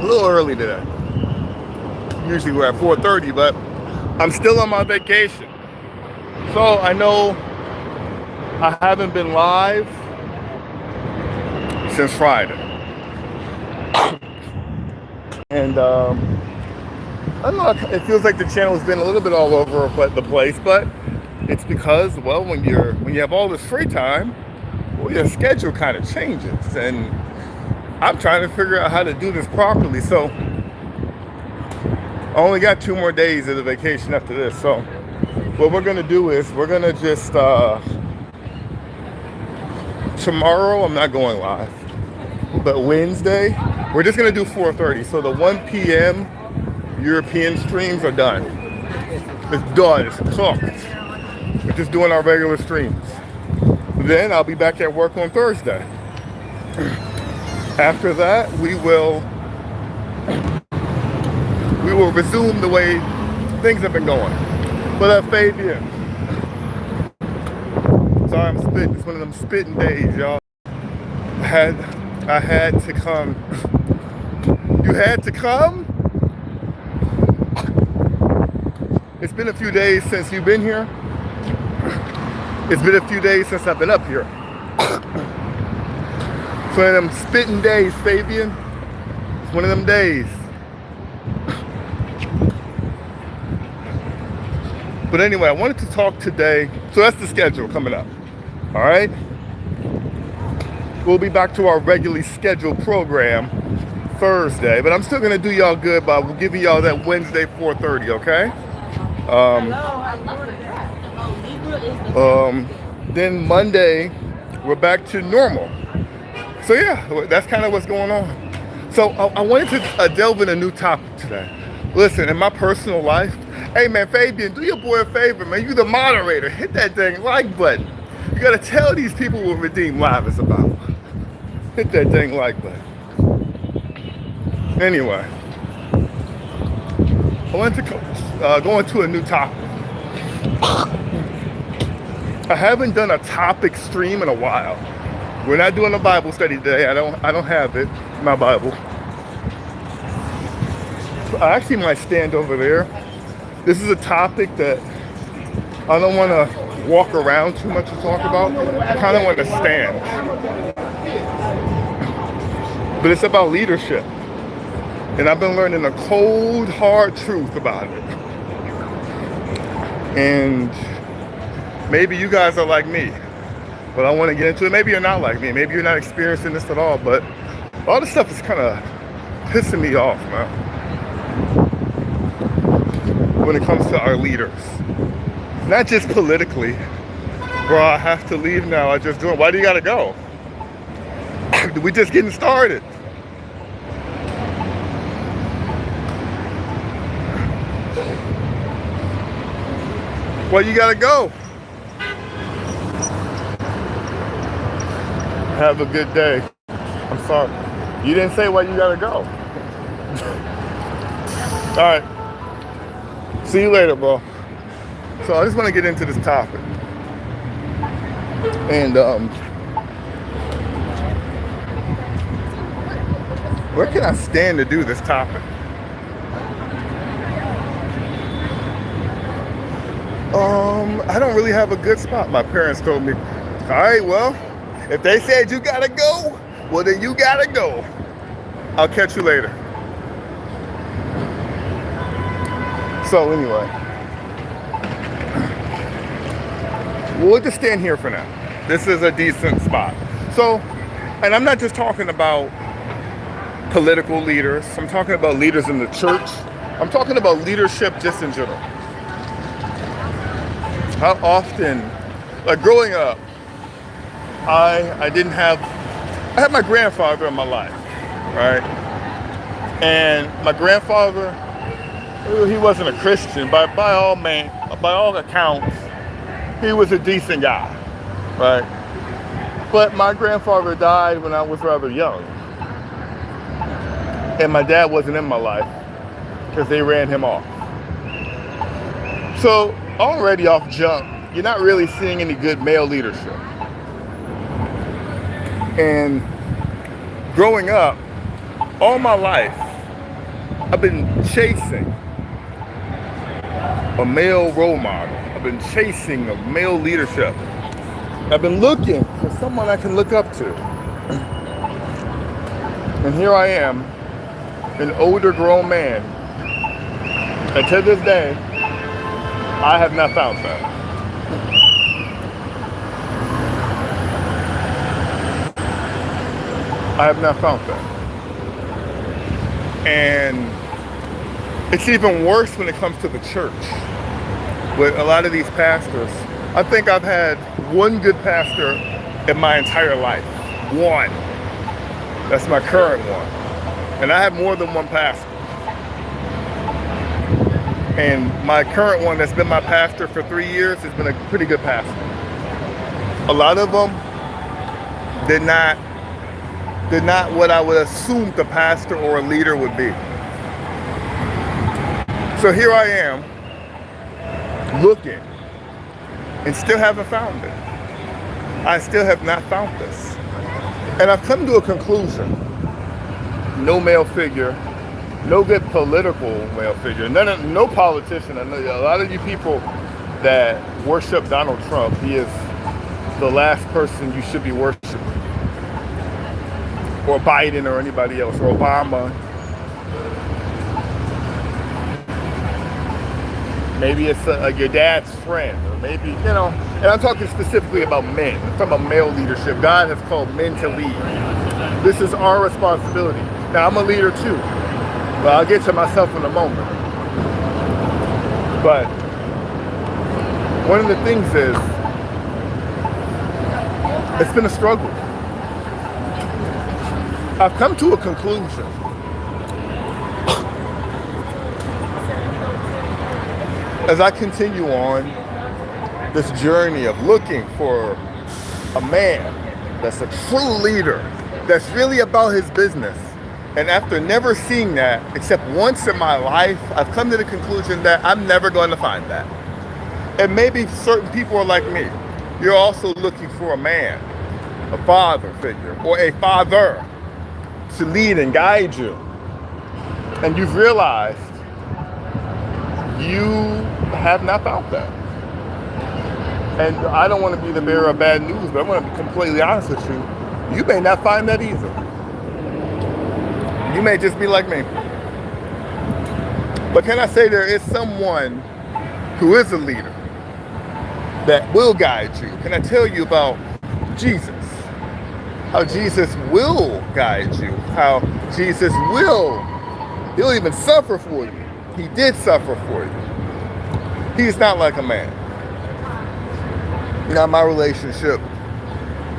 A little early today. Usually we're at 4:30, but I'm still on my vacation. So I know I haven't been live since Friday. And I don't know, it feels like the channel has been a little bit all over the place, but it's because, well, when you have all this free time, well, your schedule kind of changes, and I'm trying to figure out how to do this properly. So I only got 2 more days of the vacation after this. So what we're gonna do is we're gonna just tomorrow I'm not going live, but Wednesday we're just gonna do 4:30. So the 1 p.m. European streams are done. It's done. It's cooked. We're just doing our regular streams. Then I'll be back at work on Thursday. After that, we will resume the way things have been going. But Fabian, sorry I'm spitting. It's one of them spitting days, y'all. I had to come. You had to come? It's been a few days since you've been here. It's been a few days since I've been up here. It's one of them spitting days, Fabian. It's one of them days. But anyway, I wanted to talk today. So that's the schedule coming up. All right? We'll be back to our regularly scheduled program Thursday, but I'm still gonna do y'all good by giving y'all that Wednesday 4:30, okay? Then Monday we're back to normal. So yeah, that's kind of what's going on. So I wanted to delve in a new topic today. Listen, in my personal life, hey man, Fabian, do your boy a favor, man. You the moderator. Hit that dang like button. You gotta tell these people what Redeem Live is about. Hit that dang like button. Anyway, I wanted to go into a new topic. I haven't done a topic stream in a while. We're not doing a Bible study today. I don't have it, my Bible. I actually might stand over there. This is a topic that I don't want to walk around too much to talk about. I kind of want to stand. But it's about leadership. And I've been learning a cold, hard truth about it. And maybe you guys are like me, but I want to get into it. Maybe you're not like me. Maybe you're not experiencing this at all, but all this stuff is kind of pissing me off, man, when it comes to our leaders. Not just politically. Bro, I have to leave now. I just do it. Why do you got to go? We just getting started. Why you got to go? Have a good day. I'm sorry. You didn't say why you gotta go. All right. See you later, bro. So I just want to get into this topic. And where can I stand to do this topic? I don't really have a good spot. My parents told me, all right, well, if they said you gotta go, well then you gotta go. I'll catch you later. So anyway, we'll just stand here for now. This is a decent spot. So, and I'm not just talking about political leaders. I'm talking about leaders in the church. I'm talking about leadership just in general. How often, like growing up, I had my grandfather in my life, right? And my grandfather, he wasn't a Christian, but by all accounts, he was a decent guy, right? But my grandfather died when I was rather young. And my dad wasn't in my life because they ran him off. So already off jump, you're not really seeing any good male leadership. And growing up, all my life, I've been chasing a male role model. I've been chasing a male leadership. I've been looking for someone I can look up to. And here I am, an older grown man. And to this day, I have not found that. I have not found that. And it's even worse when it comes to the church. With a lot of these pastors, I think I've had one good pastor in my entire life. One. That's my current one. And I have more than one pastor. And my current one that's been my pastor for 3 years has been a pretty good pastor. A lot of them did not what I would assume the pastor or a leader would be. So here I am, looking, and still haven't found it. I still have not found this. And I've come to a conclusion. No male figure, no good political male figure, no politician. I know a lot of you people that worship Donald Trump, he is the last person you should be worshiping. Or Biden or anybody else, or Obama. Maybe it's your dad's friend, or maybe, and I'm talking specifically about men. I'm talking about male leadership. God has called men to lead. This is our responsibility. Now, I'm a leader too, but I'll get to myself in a moment. But one of the things is, it's been a struggle. I've come to a conclusion. As I continue on this journey of looking for a man that's a true leader, that's really about his business, and after never seeing that except once in my life, I've come to the conclusion that I'm never going to find that. And maybe certain people are like me. You're also looking for a man, a father figure, or a father to lead and guide you. And you've realized you have not found that. And I don't want to be the bearer of bad news, but I want to be completely honest with you. You may not find that either. You may just be like me. But can I say there is someone who is a leader that will guide you? Can I tell you about Jesus? How Jesus will guide you. How Jesus he'll even suffer for you. He did suffer for you. He's not like a man. Now, my relationship,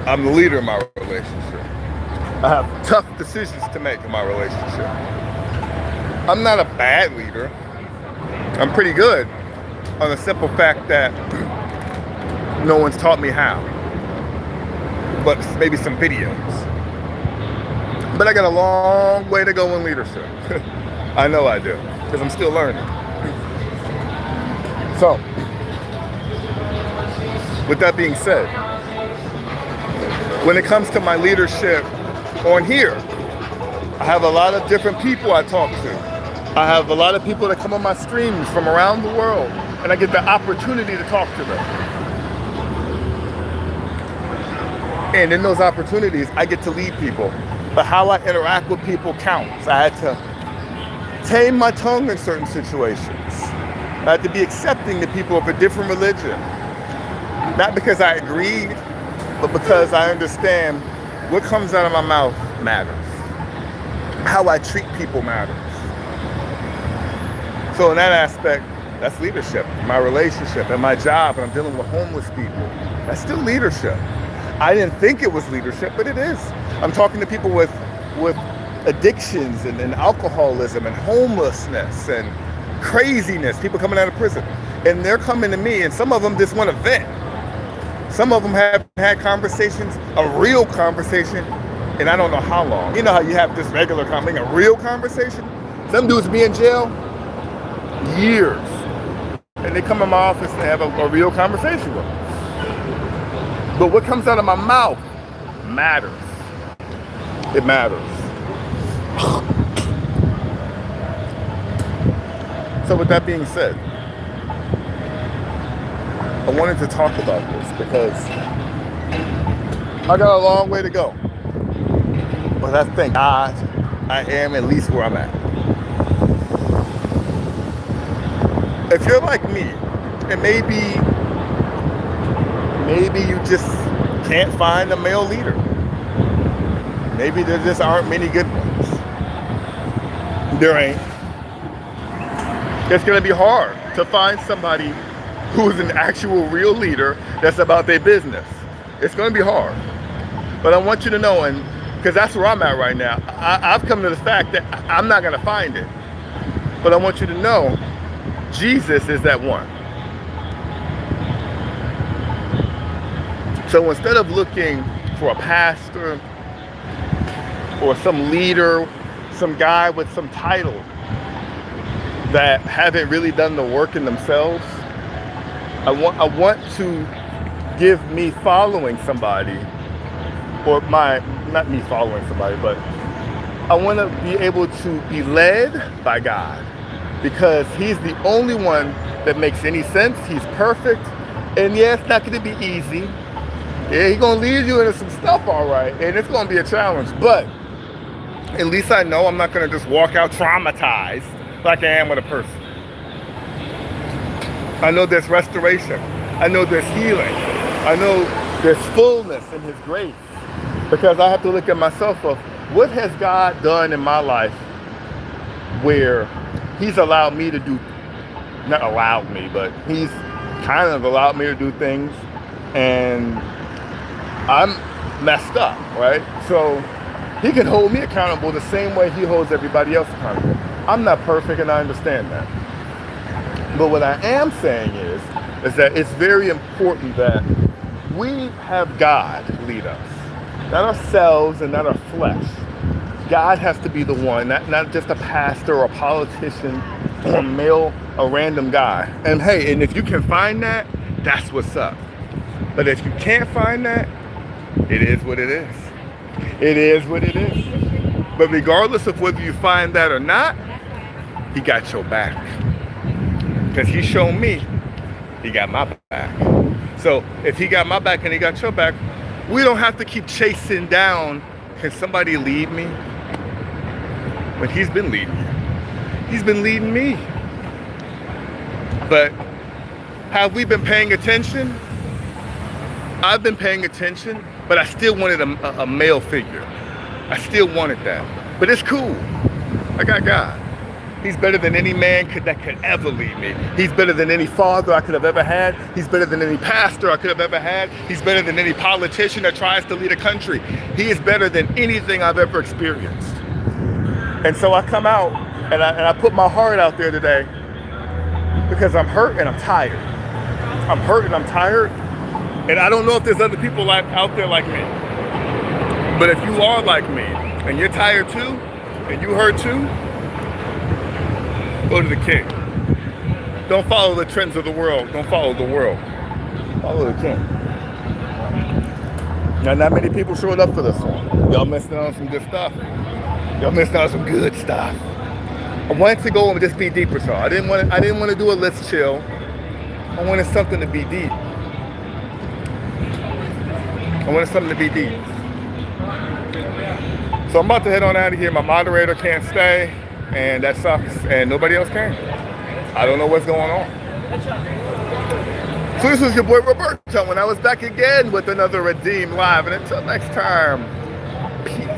I'm the leader in my relationship. I have tough decisions to make in my relationship. I'm not a bad leader. I'm pretty good on the simple fact that no one's taught me how. But maybe some videos. But I got a long way to go in leadership. I know I do, because I'm still learning. So, with that being said, when it comes to my leadership on here, I have a lot of different people I talk to. I have a lot of people that come on my streams from around the world, and I get the opportunity to talk to them. And in those opportunities, I get to lead people. But how I interact with people counts. I had to tame my tongue in certain situations. I had to be accepting to people of a different religion. Not because I agreed, but because I understand what comes out of my mouth matters. How I treat people matters. So in that aspect, that's leadership. My relationship and my job, and I'm dealing with homeless people. That's still leadership. I didn't think it was leadership, but it is. I'm talking to people with addictions and alcoholism and homelessness and craziness, people coming out of prison. And they're coming to me, and some of them just want to vent. Some of them have had conversations, a real conversation, and I don't know how long. You know how you have this regular conversation, a real conversation? Some dudes be in jail years, and they come in my office and have a real conversation with them. But what comes out of my mouth matters. It matters. So with that being said, I wanted to talk about this because I got a long way to go. But I thank God I am at least where I'm at. If you're like me, and maybe you just can't find a male leader. Maybe there just aren't many good ones. There ain't. It's gonna be hard to find somebody who is an actual real leader that's about their business. It's gonna be hard. But I want you to know, and because that's where I'm at right now, I've come to the fact that I'm not gonna find it. But I want you to know, Jesus is that one. So instead of looking for a pastor or some leader, some guy with some title that haven't really done the work in themselves, I want to give me following somebody, or not me following somebody, but I want to be able to be led by God, because he's the only one that makes any sense. He's perfect. And yeah, it's not going to be easy. Yeah, he's going to lead you into some stuff, all right. And it's going to be a challenge. But at least I know I'm not going to just walk out traumatized like I am with a person. I know there's restoration. I know there's healing. I know there's fullness in his grace. Because I have to look at myself of what has God done in my life where he's allowed me to do, not allowed me, but he's kind of allowed me to do things and I'm messed up, right? So he can hold me accountable the same way he holds everybody else accountable. I'm not perfect, and I understand that. But what I am saying is that it's very important that we have God lead us, not ourselves and not our flesh. God has to be the one, not just a pastor or a politician or a random guy. And hey, and if you can find that, that's what's up. But if you can't find that, it is what it is. It is what it is. But regardless of whether you find that or not, he got your back. Because he showed me he got my back. So if he got my back and he got your back, we don't have to keep chasing down, can somebody lead me? But he's been leading you. He's been leading me. But have we been paying attention? I've been paying attention, but I still wanted a male figure. I still wanted that. But it's cool. I got God. He's better than any man that could ever lead me. He's better than any father I could have ever had. He's better than any pastor I could have ever had. He's better than any politician that tries to lead a country. He is better than anything I've ever experienced. And so I come out and I put my heart out there today because I'm hurt and I'm tired. I'm hurt and I'm tired. And I don't know if there's other people out there like me. But if you are like me and you're tired too, and you hurt too, go to the King. Don't follow the trends of the world. Don't follow the world. Follow the King. Now, not many people showed up for this one. Y'all missed out on some good stuff. Y'all missed out on some good stuff. I wanted to go and just be deeper, so I didn't want to do a let's chill. I wanted something to be deep. I wanted something to be deep. So I'm about to head on out of here. My moderator can't stay, and that sucks, and nobody else can. I don't know what's going on. So this was your boy Roberto, and I was back again with another Redeem Live, and until next time, peace.